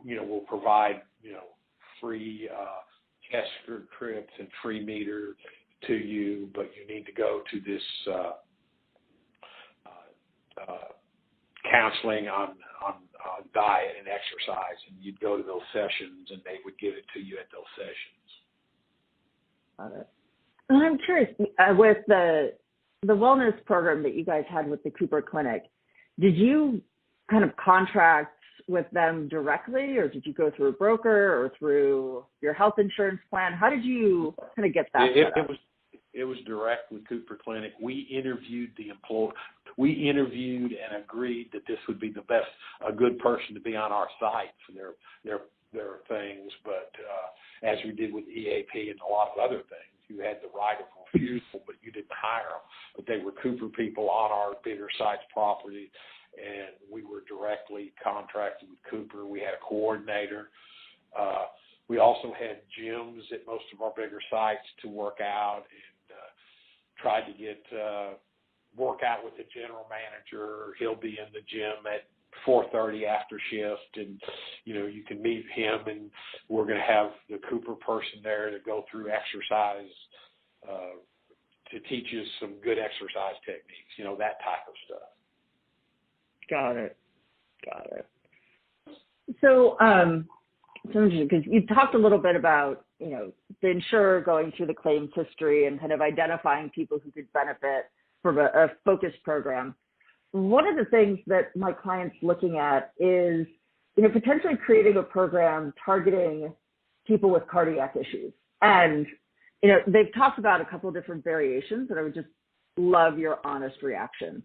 we'll provide, free test scripts and free meter to you, but you need to go to this counseling on diet and exercise, and you'd go to those sessions, and they would give it to you at those sessions. Got it. And I'm curious, with the wellness program that you guys had with the Cooper Clinic, did you kind of contract with them directly, or did you go through a broker or through your health insurance plan? How did you kind of get that set up? It was direct with Cooper Clinic. We interviewed the employee. We interviewed and agreed that this would be a good person to be on our site for their things. But as we did with EAP and a lot of other things, you had the right of refusal, but you didn't hire them. But they were Cooper people on our bigger sites property, and we were directly contracted with Cooper. We had a coordinator. We also had gyms at most of our bigger sites to work out, and tried to get work out with the general manager. He'll be in the gym at 4:30 after shift, and you can meet him, and we're going to have the Cooper person there to go through exercise to teach us some good exercise techniques, that type of stuff. Got it. So, because you talked a little bit about, the insurer going through the claims history and kind of identifying people who could benefit from a focused program. One of the things that my client's looking at is, potentially creating a program targeting people with cardiac issues. And, they've talked about a couple of different variations, and I would just love your honest reaction.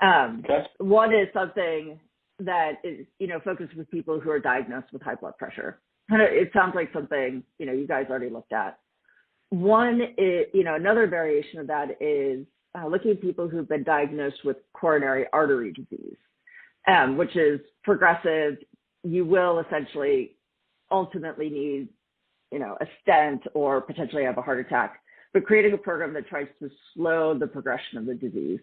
Okay. One is something that is, focused with people who are diagnosed with high blood pressure. It sounds like something, you guys already looked at. One is, another variation of that is looking at people who've been diagnosed with coronary artery disease, which is progressive. You will essentially ultimately need, a stent or potentially have a heart attack, but creating a program that tries to slow the progression of the disease.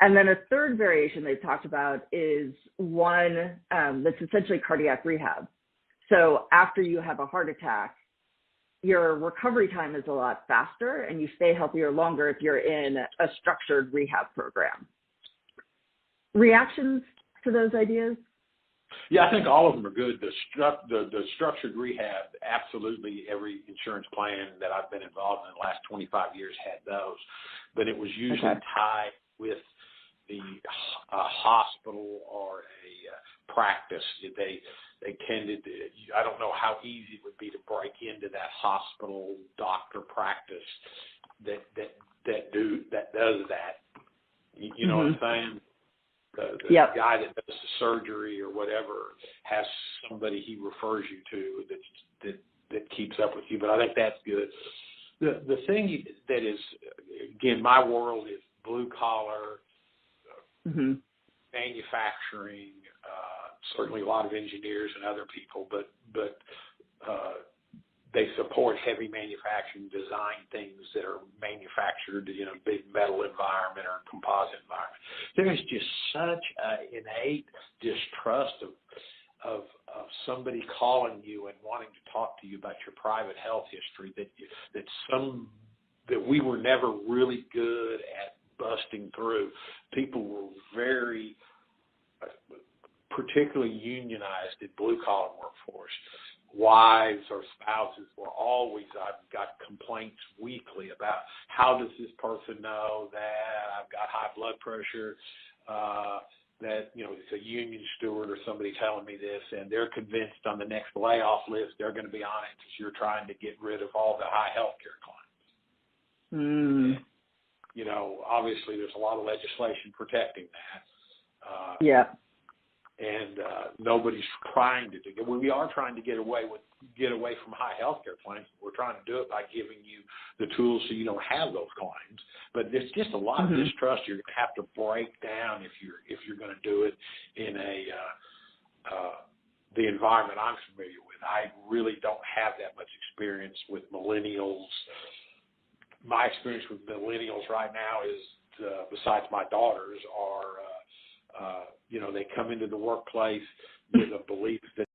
And then a third variation they've talked about is one that's essentially cardiac rehab. So after you have a heart attack, your recovery time is a lot faster and you stay healthier longer if you're in a structured rehab program. Reactions to those ideas? Yeah, I think all of them are good. The structured rehab, absolutely every insurance plan that I've been involved in the last 25 years had those. But it was usually tied with the hospital or a practice. They tended to, I don't know how easy it would be to break into that hospital doctor practice that does that. You know what I'm saying? The guy that does the surgery or whatever has somebody he refers you to that keeps up with you. But I think that's good. The thing that is, again, my world is blue collar, manufacturing, certainly a lot of engineers and other people, but they support heavy manufacturing, design things that are manufactured, big metal environment or composite environment. There is just such an innate distrust of somebody calling you and wanting to talk to you about your private health history that we were never really good at busting through. People were very, particularly unionized in blue-collar workforce. Wives or spouses were always, I've got complaints weekly about how does this person know that I've got high blood pressure, that, it's a union steward or somebody telling me this, and they're convinced on the next layoff list they're going to be on it because you're trying to get rid of all the high health care claims. Obviously there's a lot of legislation protecting that. And nobody's trying to do it. We are trying to get away from high health care claims. We're trying to do it by giving you the tools so you don't have those claims. But there's just a lot of distrust you're going to have to break down if you're going to do it in the environment I'm familiar with. I really don't have that much experience with millennials. My experience with millennials right now is, besides my daughters, are they come into the workplace with a belief that